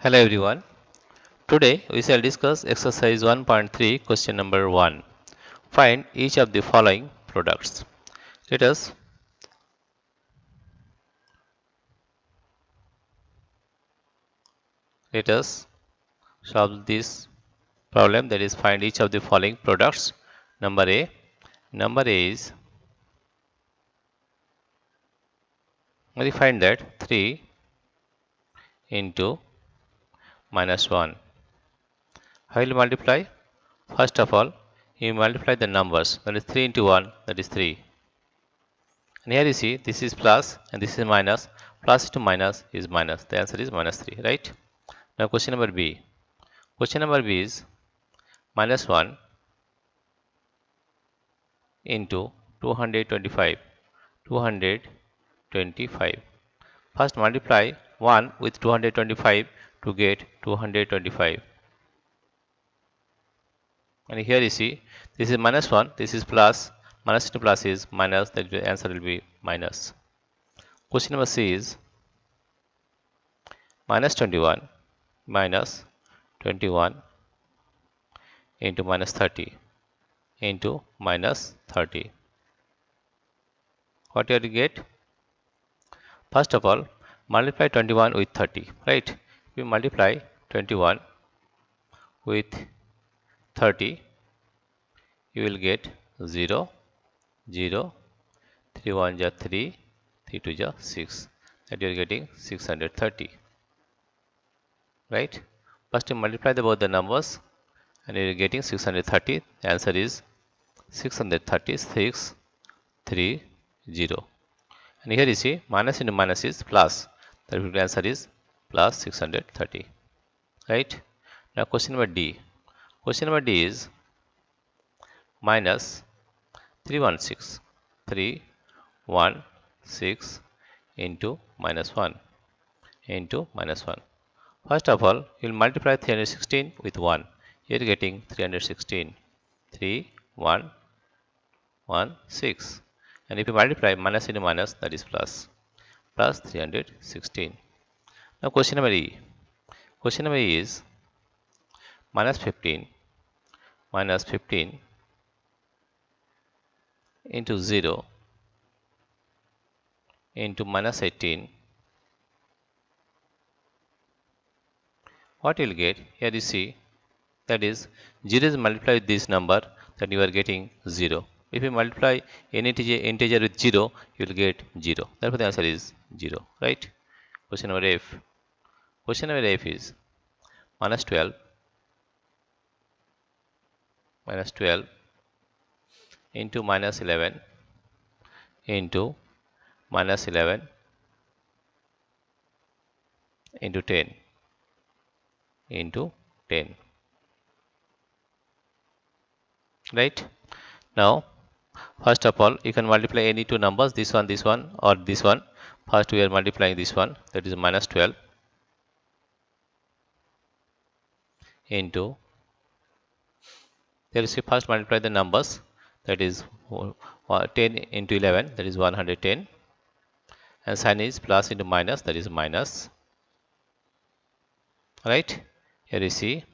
Hello everyone. Today we shall discuss exercise 1.3 question number 1. Find each of the following products. Let us solve this problem, that is find each of the following products. Number A is, we find that 3 into minus 1. How will you multiply? First of all, you multiply the numbers, that is 3 into 1, that is 3. And here you see this is plus and this is minus. Plus into minus is minus. The answer is minus 3, right? Now question number B. Question number B is minus 1 into 225. 225. First multiply 1 with 225 to get 225. And here you see this is minus 1, this is plus. Minus into plus is minus, the answer will be minus. Question number C is minus 21 into minus 30 into minus 30. What you get? First of all, multiply 21 with 30, right? If you multiply 21 with 30, you will get 0, 0, 3 1 ja 3, 3 2 ja 6. That you are getting 630, right? First you multiply both the numbers and you are getting 630. The answer is 636, 3, 0. And here you see minus into minus is plus. The answer is plus 630, right? Now question number D. Question number D is minus 316 into minus 1 into minus 1. First of all, you will multiply 316 with 1. You are getting 316. 3, 1, 1, 6. And if you multiply minus into minus, that is plus. Plus 316. Now question number E. Question number E is minus 15 into 0 into minus 18. What you will get? Here you see that is 0 is multiplied with this number, that you are getting 0. If you multiply any integer with 0, you will get 0. Therefore, the answer is 0, right? Question number F. Question number F is minus 12 into minus 11 into minus 11 into 10 into 10. Right? Now, first of all, you can multiply any two numbers, this one, or this one. First, we are multiplying this one, that is minus 12 into, there is first multiply the numbers, that is 10 into 11, that is 110, and sign is plus into minus, that is minus, right? Here you see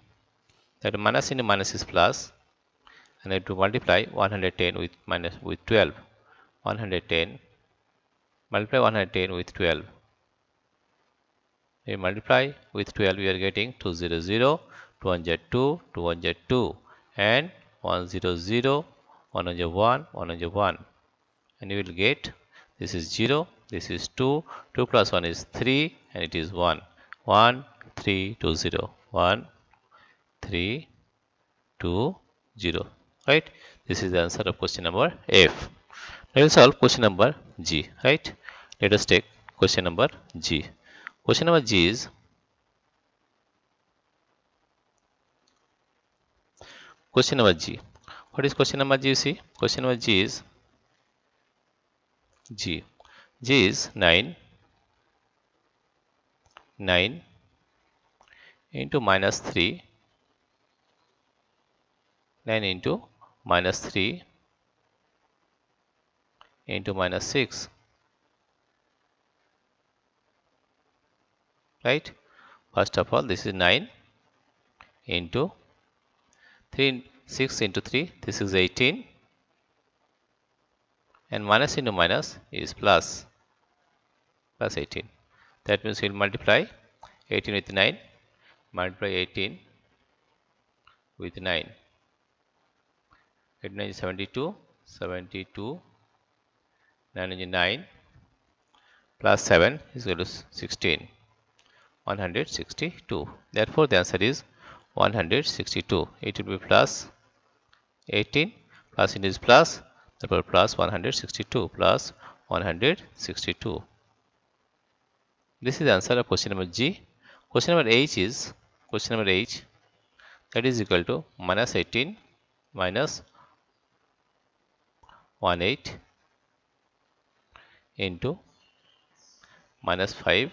that minus into minus is plus, and I have to multiply 110 with minus with 12. 110 multiply 110 with 12. We multiply with 12, we are getting 200, 2 1 jet 2, 2 1 jet 2, and 100, 1 1 1, 1 1, and you will get this is 0, this is 2, 2 plus 1 is 3, and it is 1, 1 3 2 0, 1 3 2 0, right? This is the answer of question number F. Now we will solve question number G, right? Let us take question number G. Question number G is question number G. What is question number G? You see, question number G is G. G is 9 into minus 3, 9 into minus 3 into minus 6, right? First of all, this is 9 into 3, 6 into 3, this is 18, and minus into minus is plus 18. That means we'll multiply 18 with 9, multiply 18 with 9. 8 9 is 72, 9 is 9, plus 7 is equal to 16, 162. Therefore, the answer is 162. It will be plus 18, plus it is plus, therefore plus 162, plus 162. This is the answer of question number G. Question number H is, that is equal to minus 18 minus 18 into minus 5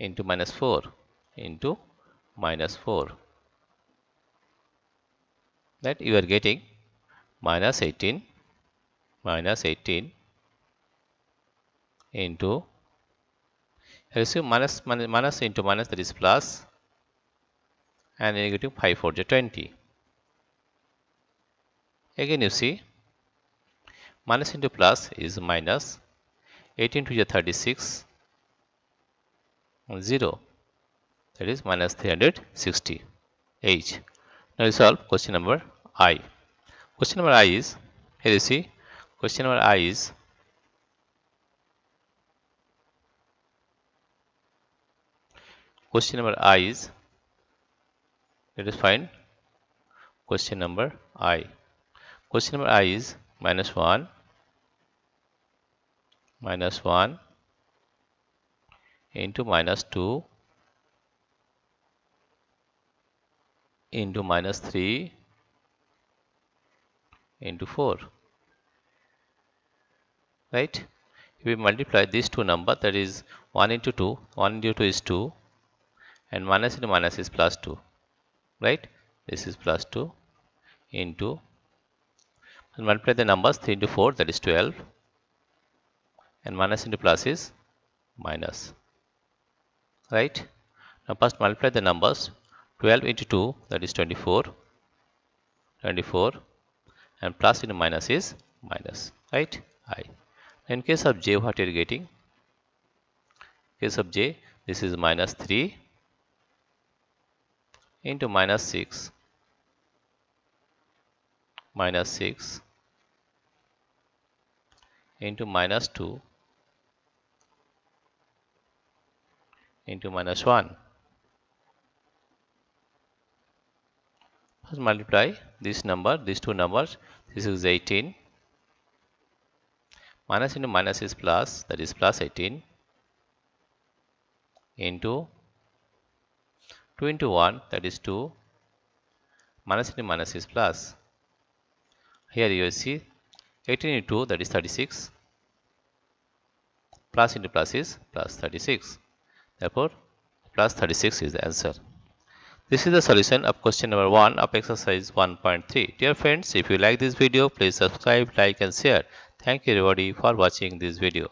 into minus 4 into minus 4. That you are getting minus 18 into, you see minus into minus, that is plus, and negative 5 4 is 20. Again you see minus into plus is minus, 18 to the 36, 0, that is minus 360 H. Now we solve question number I. Question number I is, here you see, question number I is, let us find question number I. Question number I is minus 1 into minus 2 into minus 3 into 4. Right? If we multiply these two numbers, that is 1 into 2, 1 into 2 is 2, and minus into minus is plus 2. Right? This is plus 2 into, and multiply the numbers 3 into 4, that is 12, and minus into plus is minus. Right? Now first multiply the numbers, 12 into 2, that is 24, and plus into minus is minus. Right? I. In case of J, what you are getting? In case of J, this is minus 3 into minus 6 into minus 2 into minus 1. First multiply this number, these two numbers. This is 18. Minus into minus is plus, that is plus 18 into 2 into 1, that is 2. Minus into minus is plus. Here you will see 18 into 2, that is 36. Plus into plus is plus 36. Therefore, plus 36 is the answer. This is the solution of question number 1 of exercise 1.3. Dear friends, if you like this video, please subscribe, like and share. Thank you everybody for watching this video.